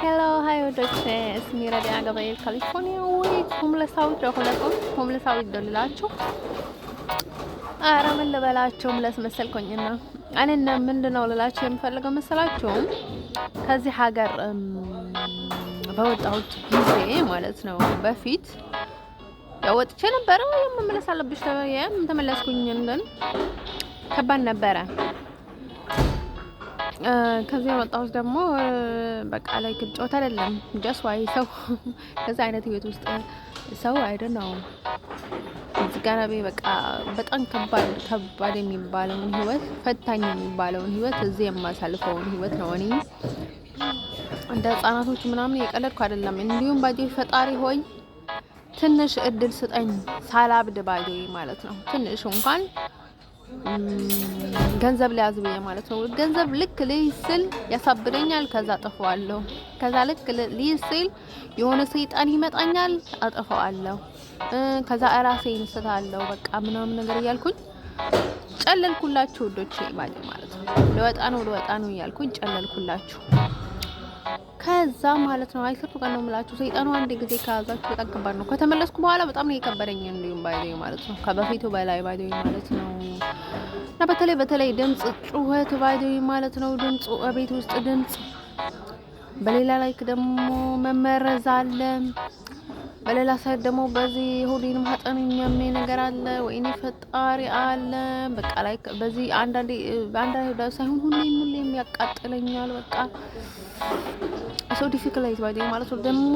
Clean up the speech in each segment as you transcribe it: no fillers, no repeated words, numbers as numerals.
Hello, hi ወዶች ስሚረዳ ገበያ ካሊፎርኒያ ወይ ሆምለሳዎች ለሆነው ሆምለሳዎች ደልላችሁ አረ ምን ልበላችሁ ሆምለስ መሰልኩኝና እኔና ምንድነው ልላችሁ የምፈልገው መሰላችሁ ከዚህ ሀገር በወጣሁት ጊዜ ማለት ነው በፊት ያወጥቼ ነበር መመለስ አለብሽ ተመለስኩኝ ግን ከባድ ነበረ ከዚህ የመጣሁት ደግሞ በቃ ላይ ጮት አይደለም ጀስት ዋይ ሰው ከዛ አይነት ህይወት ውስጥ ሰው አይደል ነው እዚህ ጋር በቃ በጣም ከባድ የሚባለውን ህይወት ፈታኝ የሚባለውን ህይወት እዚህ የማሳልፈውን ህይወት ነው እኔ እንደ ህፃናቶች ምናምን የቀለድኩ አይደለም እንዲሁም ባዲው ፈጣሪ ሆይ ትንሽ እድል ስጠኝ ሳላብድ ባዲው ማለት ነው ትንሽ እንኳን ገንዘብ ሊያዝ ብዬ ማለት ነው ገንዘብ ልክ ሊስል ያሳብደኛል ከዛ አጠፋዋለሁ ከዛ ልክ ሊስል የሆነ ሰይጣን ይመጣኛል አጠፋዋለሁ ከዛ ራሴን ስታለሁ በቃ ምናምን ነገር እያልኩኝ ጨለልኩላችሁ ወዶቼ ማለት ነው ልወጣ ነው እያልኩኝ ጨለልኩላችሁ ከዛ ማለት ነው አይሰጡ ቀን ነው የምላችሁ ሰይጣኑ አንድ ጊዜ ከያዛችሁ በጣም ከባድ ነው ከተመለስኩ በኋላ በጣም ነው የከበደኝ እንዲሁም ባይደኝ ማለት ነው ከበፊቱ በላይ ባይደኝ ማለት ነው እና በተለይ ድምጽ ጩኸት ባይደኝ ማለት ነው ድምጽ ቤት ውስጥ ድምጽ በሌላ ላይክ ደግሞ መመረዝ አለ በሌላ ሳይድ ደግሞ በዚህ ሁሉንም ሀጠን የሚያመኝ ነገር አለ ወይኔ ፈጣሪ አለ በቃ ላይክ በዚህ አንዳንዴ ሳይሆን ሁሌም ያቃጥለኛል በቃ so difficult ባይደኝ ማለት ነው ደግሞ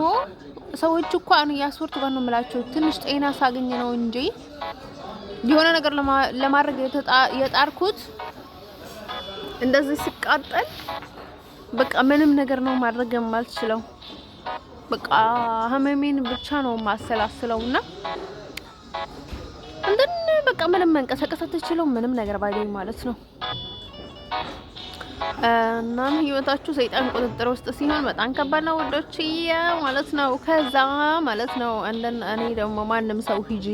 ሰዎች እኮ አሁን ያስወርቱ ጋር ነው የምላችሁ ትንሽ ጤና ሳገኝ ነው እንጂ የሆነ ነገር ለማድረግ የጣርኩት እንደዚህ ሲቃጠል በቃ ምንም ነገር ነው ማድረግ የማልችለው በቃ ህመሜን ብቻ ነው ማሰላስለውና እንደነ በቃ ምንም መንቀሳቀስ አትችለው ምንም ነገር ባይደኝ ማለት ነው እና ህይወታችሁ ሰይጣን ቁጥጥር ውስጥ ሲሆን በጣም ከባድ ነው ወዶችዬ ማለት ነው ከዛ ማለት ነው እኔ ደግሞ ማንንም ሰው ሂጂ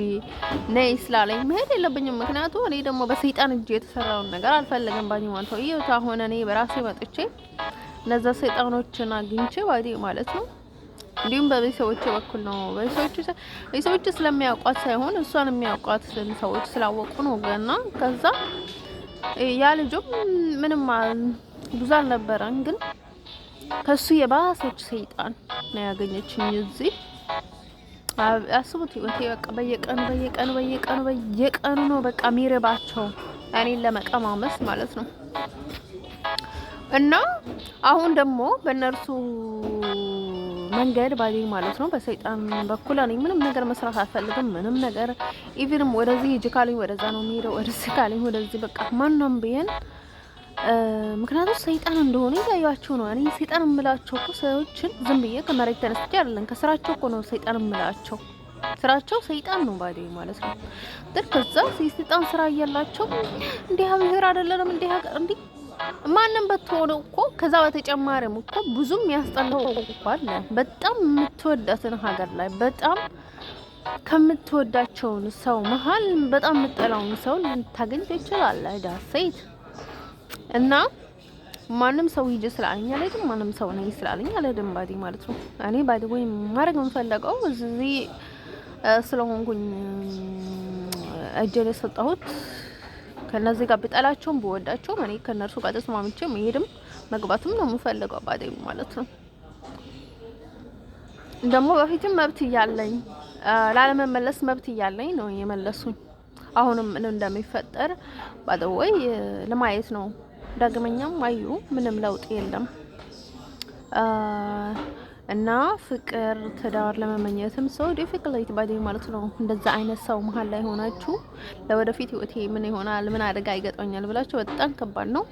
ነይ ስላለኝ መሄድ የለብኝም ምክንያቱም እኔ ደግሞ በሰይጣን እጅ የተሰራውን ነገር አልፈልግም ባኝ ማለት ነው ይሄው አሁን እኔ በራሴ መጥቼ እነዛ ሰይጣኖችን አግኝቼ ባዲ ማለት ነው እንዲሁም በቤተሰቦቼ በኩል ነው ቤተሰቦቼ ስለሚያውቋት ሳይሆን እሷን የሚያውቋት ሰዎች ስላወቁ ነው ገና ከዛ ያ ልጅም ምንም ብዙ አልነበረን ግን ከሱ የባሰች ሰይጣን ነው ያገኘችኝ እዚህ አስቡት ህይወቴ በቃ በየቀኑ ነው በቃ ሚረባቸው እኔን ለመቀማመስ ማለት ነው እና አሁን ደግሞ በእነርሱ መንገድ ባዲ ማለት ነው በሰይጣን በኩል እኔ ምንም ነገር መስራት አልፈልግም ምንም ነገር ኢቭንም ወደዚህ ሂጂካሊ ወደዛ ነው የሚሄደው ወደዚህ ካለኝ ወደዚህ በቃ ማንንም ቢሆን ምክንያቱም ሰይጣን እንደሆነ ያያችሁ ነው እኔ ሰይጣን እምላቸው እኮ ሰዎችን ዝም ብዬ ከመሬት ተነስቼ አይደለም ከስራቸው እኮ ነው ሰይጣን እምላቸው ስራቸው ሰይጣን ነው ባዲ ማለት ነው ከዛ ሰይጣን ስራ እያላቸው እንዴ ሀገር አይደለም እንዴ ማንንም በተወደው እኮ ከዛ በተጨማሪም እኮ ብዙም ያስጠላው እኮ አለ በጣም የምትወዳትን ሀገር ላይ በጣም ከምትወዳቸው ሰው መሃል በጣም የምትጠላውን ሰው ልታገኝ ትችላለህ ዳሴት እና ማንንም ሰው ሂጂ ስላለኝ አይደለም ማንንም ሰው ነኝ ስላለኝ አይደለም ባዲ ማለት ነው እኔ ባዲ ወይ ማድረግ የምፈልገው እዚህ ስለሆንኩኝ እጄን የሰጠሁት ከነዚህ ጋር ብጠላቸውም በወዳቸውም እኔ ከነርሱ ጋር ተስማምቼ መሄድም መግባትም ነው የምፈልገው ባዴው ማለት ነው ደግሞ በፊትም መብት እያለኝ ላለመመለስ መብት እያለኝ ነው የመለሱኝ አሁንም ምን እንደሚፈጠር ባደው ለማየት ነው ዳግመኛም አዩ ምንም ለውጥ የለም እና ፍቅር ትዳር ለመመኘትም ሰው ዲፊክልት ባዲ ማለት ነው እንደዛ አይነት ሰው መሃል ላይ ሆናችሁ ለወደፊት ህይወቴ ምን ይሆናል ምን አደጋ ይገጥመኛል ብላችሁ በጣም ከባድ ነው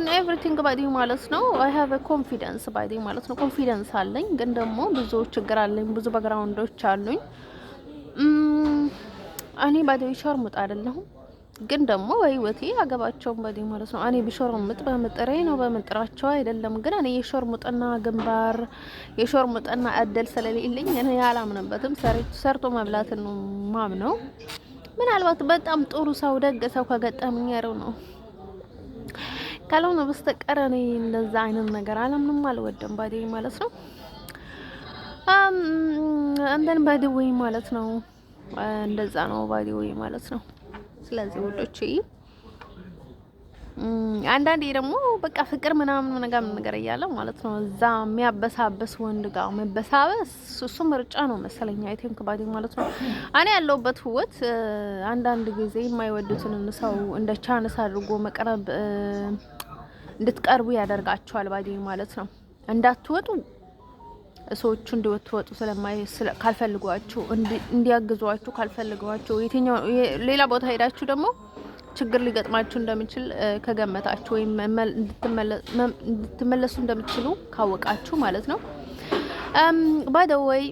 and everything ባዲ ማለት ነው I have a confidence ባዲ ማለት ነው ኮንፊደንስ አለኝ ግን ደግሞ ብዙ ችግር አለኝ ብዙ ባግራውንዶች አሉኝ እኔ ባዲ ሸርሙጥ አይደለሁም ግን ደግሞ ህይወቴ አገባቸው ባዲ ማለት ነው እኔ ቢሾርሙጥ በመጥሬ ነው በመጥራቸው አይደለም ግን እኔ የሾርሙጥና ግንባር የሾርሙጥና አደል ስለሌለኝ እኔ ያላምንበትም ሰርቶ መብላት ነው ማምነው ምናልባት በጣም ጥሩ ሰው ደግ ሰው ከገጠመኝ ያረው ነው ካልሆነ በስተቀር እኔ እንደዛ አይነት ነገር አለምንም አልወደም ባይ ማለት ነው። እንደን ባይ ማለት ነው። እንደዛ ነው ባይ ማለት ነው። ስለዚህ ውዶቼ አንዳንዴ ደግሞ በቃ ፍቅር ምናምን ነገር እያለ ማለት ነው እዛ የሚያበሳበስ ወንድ ጋር መበሳበስ እሱ ምርጫ ነው መሰለኝ። አይ ቲንክ ባዲ ማለት ነው። እኔ ያለሁበት ህይወት አንዳንድ ጊዜ የማይወዱትን ሰው እንደ ቻንስ አድርጎ መቅረብ እንድትቀርቡ ያደርጋቸዋል ባዲ ማለት ነው። እንዳትወጡ ሰዎቹ እንዲወጡ ካልፈልጓችሁ እንዲያግዟችሁ ካልፈልጓችሁ የትኛው ሌላ ቦታ ሄዳችሁ ደግሞ ችግር ሊገጥማችሁ እንደሚችል ከገመታችሁ ወይም እንድትመለሱ እንደምትችሉ ካወቃችሁ ማለት ነው። ባይ ዘ ወይ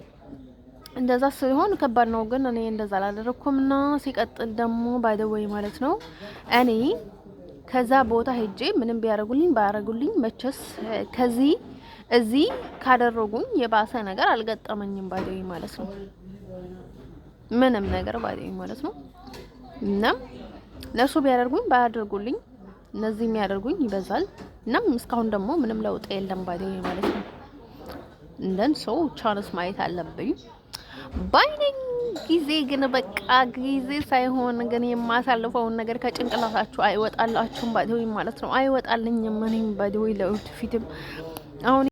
እንደዛ ሲሆን ከባድ ነው፣ ግን እኔ እንደዛ አላደረኩምና ሲቀጥል ደግሞ ባይ ዘ ወይ ማለት ነው እኔ ከዛ ቦታ ሄጄ ምንም ቢያረጉልኝ ባያረጉልኝ መቸስ ከዚህ እዚህ ካደረጉኝ የባሰ ነገር አልገጠመኝም ባይ ዘ ወይ ማለት ነው። ምንም ነገር ባይ ዘ ወይ ማለት ነው እና ለሱ ቢያደርጉኝ ባያደርጉልኝ እነዚህ የሚያደርጉኝ ይበዛል። እናም እስካሁን ደግሞ ምንም ለውጥ የለም ባይ ማለት ነው። እንደን ሰው ቻንስ ማየት አለብኝ ባይነኝ። ጊዜ ግን በቃ ጊዜ ሳይሆን ግን የማሳልፈውን ነገር ከጭንቅላታችሁ አይወጣላችሁም ባይ ማለት ነው። አይወጣልኝም እኔም ባይ ለውት ፊትም አሁን